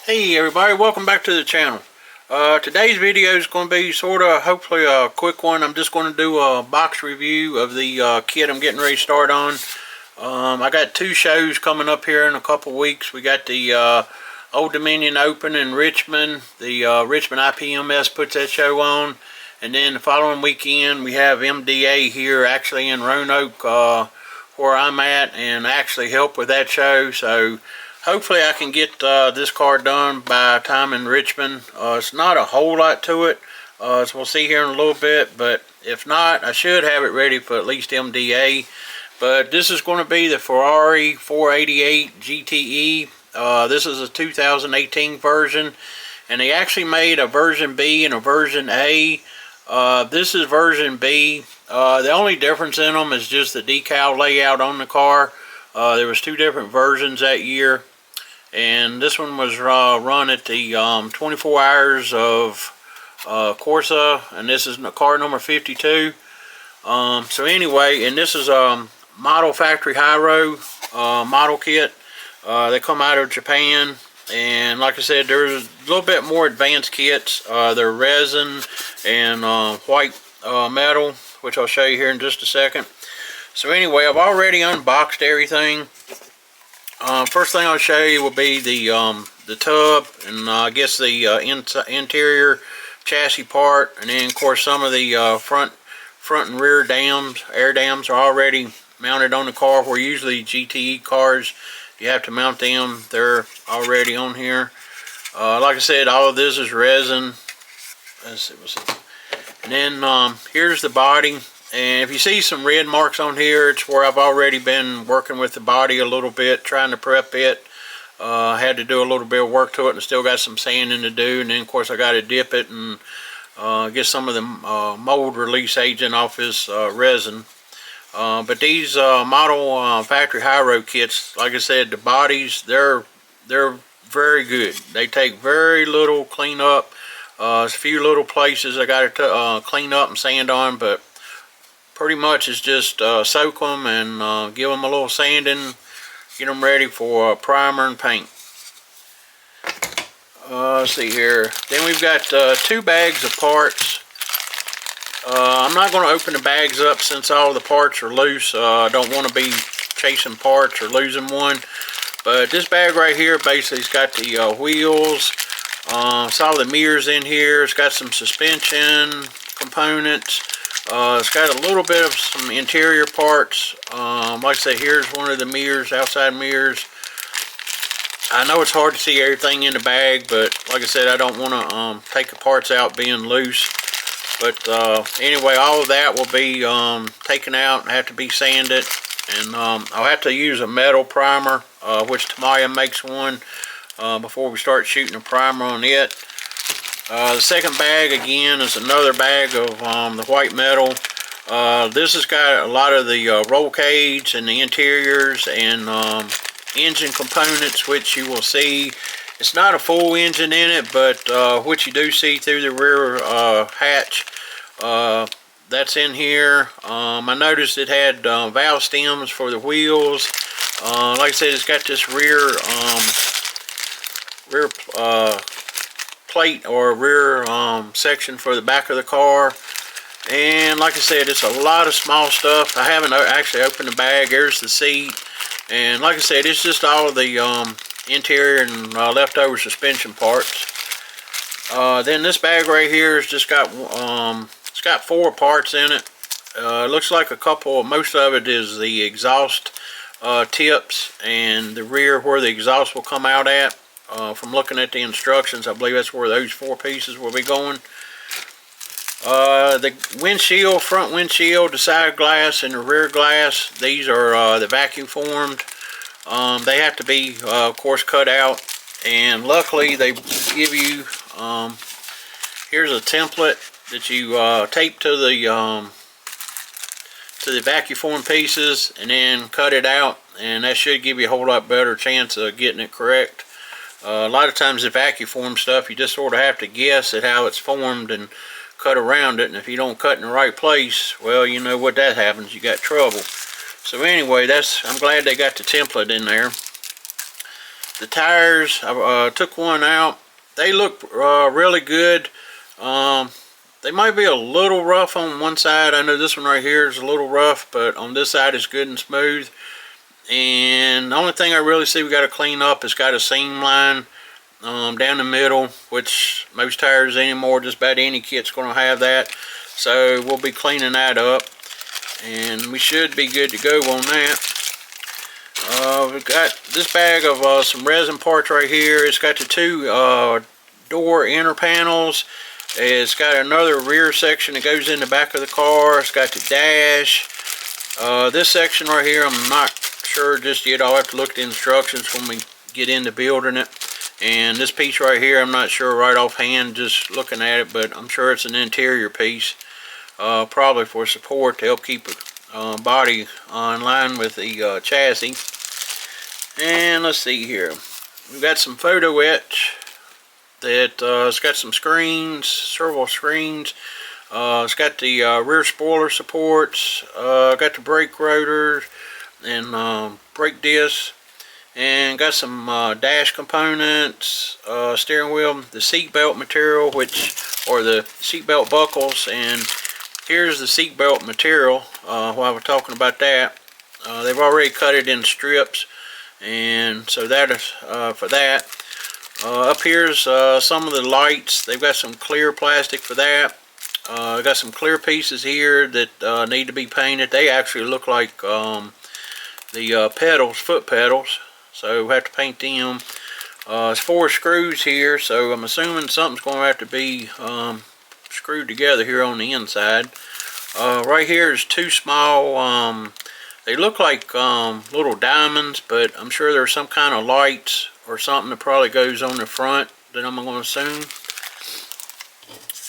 Hey everybody, welcome back to the channel. Today's video is going to be hopefully a quick one. I'm just going to do a box review of the kit I'm getting ready to start on. I got two shows coming up here in a couple weeks. We got the Old Dominion Open in Richmond. The Richmond IPMS puts that show on. And then the following weekend we have MDA here actually in Roanoke where I'm at and actually help with that show. So hopefully I can get this car done by time in Richmond. It's not a whole lot to it, so we'll see here in a little bit, but if not, I should have it ready for at least MDA. But this is going to be the Ferrari 488 GTE. This is a 2018 version, and they actually made a version B and a version A. This is version B. The only difference in them is just the decal layout on the car. There was two different versions that year. And this one was run at the 24 hours of Corsa, and this is car number 52. So anyway, and this is Model Factory Hiro model kit. They come out of Japan, and like I said, there's a little bit more advanced kits. They're resin and white metal, which I'll show you here in just a second. So anyway, I've already unboxed everything. First thing I'll show you will be the tub and I guess the interior chassis part, and then of course some of the front and rear dams, air dams, are already mounted on the car. Where usually GTE cars you have to mount them, they're already on here. Like I said, all of this is resin. Let's see what's it. And then here's the body. And if you see some red marks on here, it's where I've already been working with the body a little bit, trying to prep it. I had to do a little bit of work to it and still got some sanding to do. And then of course I got to dip it and get some of the mold release agent off this resin. But these Model Factory Hiro kits, like I said, the bodies, they're very good. They take very little cleanup. There's a few little places I got to clean up and sand on, but pretty much it's just soak them and give them a little sanding, get them ready for primer and paint. Let's see here. Then we've got two bags of parts. I'm not going to open the bags up since all the parts are loose. I don't want to be chasing parts or losing one. But this bag right here basically has got the wheels, saw the mirrors in here. It's got some suspension components. It's got a little bit of some interior parts. Like I say, here's one of the mirrors, outside mirrors. I know it's hard to see everything in the bag, but like I said, I don't want to take the parts out being loose. But anyway, all of that will be taken out and have to be sanded. And I'll have to use a metal primer, which Tamiya makes one, before we start shooting a primer on it. The second bag again is another bag of the white metal. This has got a lot of the roll cage and the interiors and engine components, which you will see. It's not a full engine in it, but what you do see through the rear hatch, that's in here. I noticed it had valve stems for the wheels. Like I said, it's got this rear plate or rear section for the back of the car. And like I said, it's a lot of small stuff. I haven't actually opened the bag. There's the seat, and like I said, it's just all of the interior and leftover suspension parts. Then this bag right here has just got it's got 4 parts in it. It looks like most of it is the exhaust tips and the rear where the exhaust will come out at. From looking at the instructions, I believe that's where those 4 pieces will be going. The windshield, front windshield, the side glass, and the rear glass, these are the vacuum formed. They have to be, of course, cut out. And luckily, they give you, here's a template that you tape to the vacuum formed pieces and then cut it out. And that should give you a whole lot better chance of getting it correct. A lot of times the vacuum form stuff, you just sort of have to guess at how it's formed and cut around it, and if you don't cut in the right place, well, you know what that happens, you got trouble. So anyway, I'm glad they got the template in there. The tires, I took one out. They look really good. They might be a little rough on one side. I know this one right here is a little rough, but on this side it's good and smooth. And the only thing I really see we got to clean up is got a seam line down the middle, which most tires anymore, just about any kit's going to have that. So we'll be cleaning that up, and we should be good to go on that. We've got this bag of some resin parts right here. It's got the two door inner panels. It's got another rear section that goes in the back of the car. It's got the dash. This section right here, I'm not sure just yet. I'll have to look at the instructions when we get into building it. And this piece right here, I'm not sure right offhand just looking at it, but I'm sure it's an interior piece, probably for support to help keep the body in line with the chassis. And let's see here, we've got some photo-etch that it's got some screens, several screens. It's got the rear spoiler supports, got the brake rotors and brake discs, and got some dash components, steering wheel, the seat belt material, or the seat belt buckles. And here's the seat belt material. While we're talking about that, they've already cut it in strips, and so that is for that. Up here's some of the lights. They've got some clear plastic for that. Got some clear pieces here that need to be painted. They actually look like the pedals, foot pedals, so we have to paint them. There's 4 screws here, so I'm assuming something's going to have to be screwed together here on the inside. Right here is 2 small, they look like little diamonds, but I'm sure there's some kind of lights or something that probably goes on the front that I'm going to assume.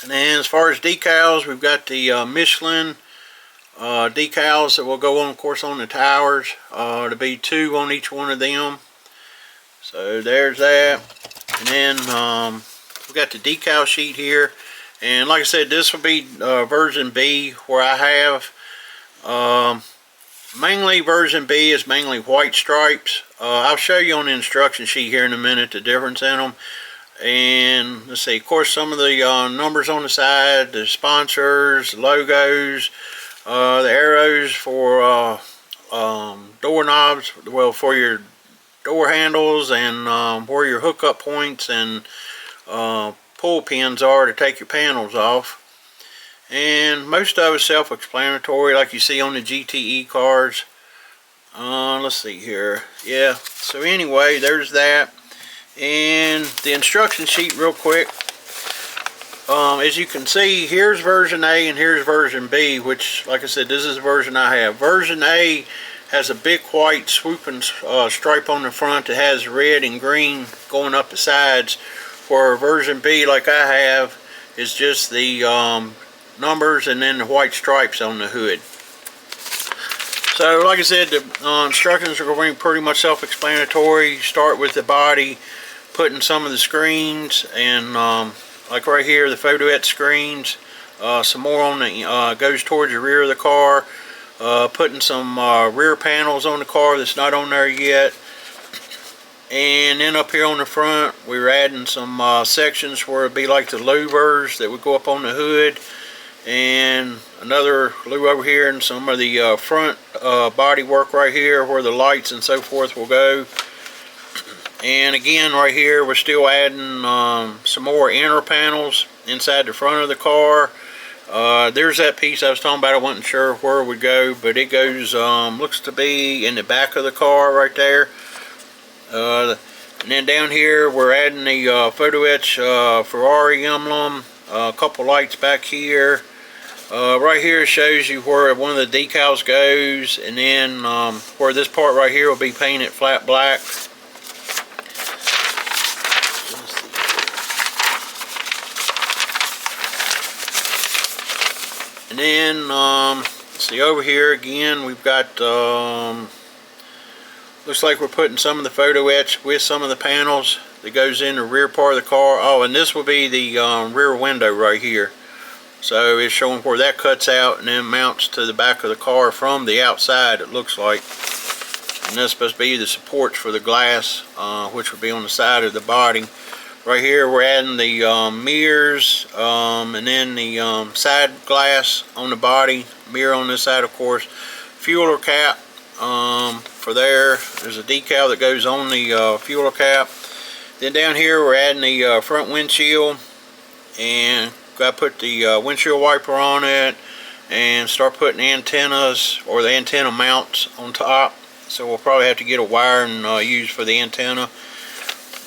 And then as far as decals, we've got the Michelin decals that will go on, of course, on the tires. To be 2 on each one of them. So there's that. And then we've got the decal sheet here. And like I said, this will be version B, where I have mainly version B is mainly white stripes. I'll show you on the instruction sheet here in a minute the difference in them. And let's see, of course, some of the numbers on the side, the sponsors, the logos, the arrows for doorknobs, well, for your door handles, and where your hookup points and pull pins are to take your panels off. And most of it's self-explanatory, like you see on the GTE cars. Let's see here. Yeah, so anyway, there's that. And the instruction sheet real quick. As you can see, here's version A and here's version B, which, like I said, this is the version I have. Version A has a big white swooping stripe on the front that has red and green going up the sides, where version B, like I have, is just the numbers and then the white stripes on the hood. So like I said, the instructions are going to be pretty much self-explanatory. Start with the body, putting some of the screens, and like right here, the photo-etch screens. Some more on the goes towards the rear of the car. Putting some rear panels on the car that's not on there yet. And then up here on the front, we're adding some sections where it'd be like the louvers that would go up on the hood, and another louver over here, and some of the front body work right here where the lights and so forth will go. And again, right here, we're still adding some more inner panels inside the front of the car. There's that piece I was talking about. I wasn't sure where it would go, but it goes, looks to be in the back of the car right there. And then down here, we're adding the photo-etch Ferrari emblem, a couple lights back here. Right here shows you where one of the decals goes, and then where this part right here will be painted flat black. And then, let's see, over here again, we've got, looks like we're putting some of the photo-etch with some of the panels that goes in the rear part of the car. Oh, and this will be the rear window right here. So it's showing where that cuts out and then mounts to the back of the car from the outside, it looks like. and that's supposed to be the supports for the glass, which would be on the side of the body. Right here we're adding the mirrors, and then the side glass on the body, mirror on this side of course, fueler cap for there. There's a decal that goes on the fueler cap. Then down here we're adding the front windshield, and got to put the windshield wiper on it and start putting antennas or the antenna mounts on top. So we'll probably have to get a wire and use for the antenna.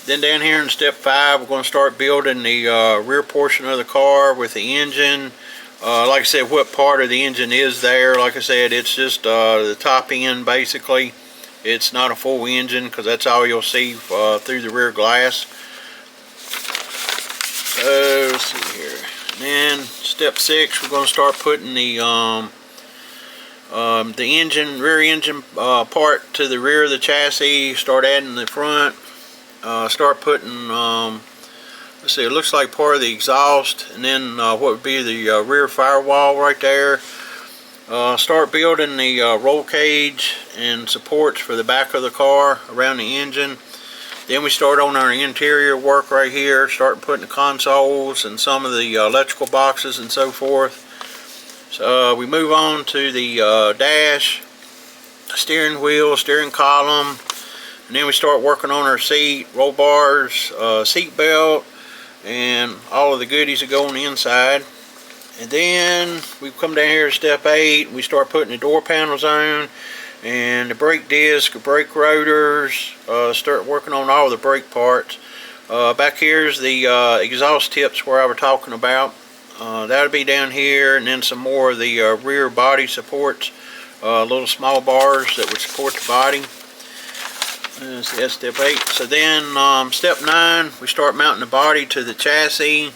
Then down here in step 5, we're going to start building the rear portion of the car with the engine. Like I said, what part of the engine is there? Like I said, it's just the top end basically. It's not a full engine because that's all you'll see through the rear glass. So let's see here. And then step 6, we're going to start putting the engine, rear engine part to the rear of the chassis. Start adding the front. Start putting, let's see, it looks like part of the exhaust, and then what would be the rear firewall right there. Start building the roll cage and supports for the back of the car around the engine. Then we start on our interior work right here, start putting the consoles and some of the electrical boxes and so forth. So we move on to the dash, steering wheel, steering column. And then we start working on our seat, roll bars, seat belt, and all of the goodies that go on the inside. And then we come down here to step 8. We start putting the door panels on, and the brake disc, brake rotors. Start working on all the brake parts. Back here's the exhaust tips where I was talking about. That'll be down here, and then some more of the rear body supports, little small bars that would support the body. So that's step 8. So then step 9, we start mounting the body to the chassis.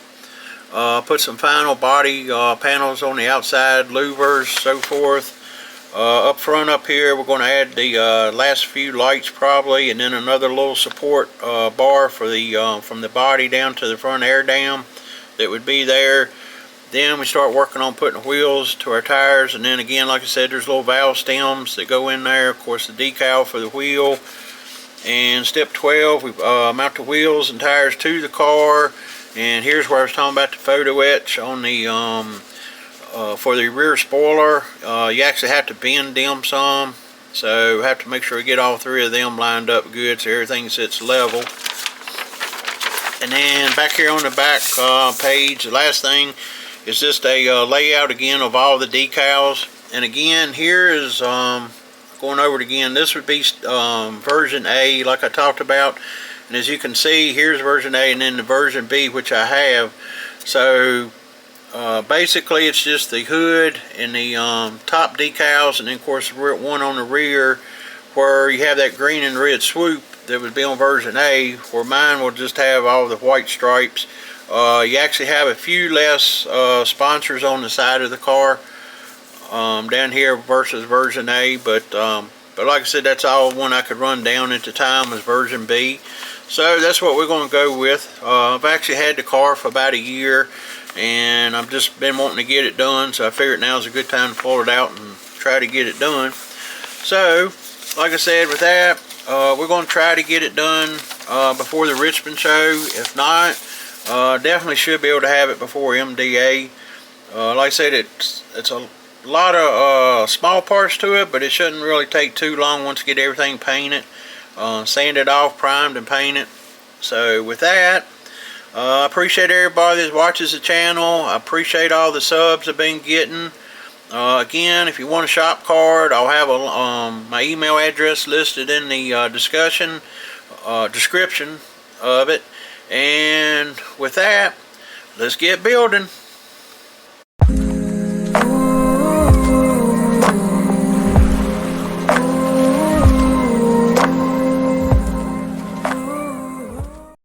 Put some final body panels on the outside, louvers, so forth. Up front up here we're going to add the last few lights probably, and then another little support bar for the from the body down to the front air dam that would be there. Then we start working on putting wheels to our tires, and then again, like I said, there's little valve stems that go in there. Of course, the decal for the wheel. And step 12, we mount the wheels and tires to the car. And here's where I was talking about the photo etch on the for the rear spoiler. You actually have to bend them some, so have to make sure we get all 3 of them lined up good so everything sits level. And then back here on the back page, the last thing is just a layout again of all the decals. And again, here is going over it again, this would be version A like I talked about, and as you can see, here's version A and then the version B, which I have. So basically it's just the hood and the top decals, and then of course one on the rear where you have that green and red swoop that would be on version A, where mine will just have all the white stripes. You actually have a few less sponsors on the side of the car down here versus version A, but like I said, that's all one I could run down at the time was version B. So that's what we're going to go with. I've actually had the car for about a year, and I've just been wanting to get it done, so I figured now's a good time to pull it out and try to get it done. So like I said, with that, we're going to try to get it done before the Richmond show. If not, definitely should be able to have it before MDA. Like I said, it's a lot of small parts to it, but it shouldn't really take too long once you get everything painted, sanded off, primed, and painted. So with that, I appreciate everybody that watches the channel. I appreciate all the subs I've been getting. Again, if you want a shop card, I'll have my email address listed in the description of it. And with that, let's get building.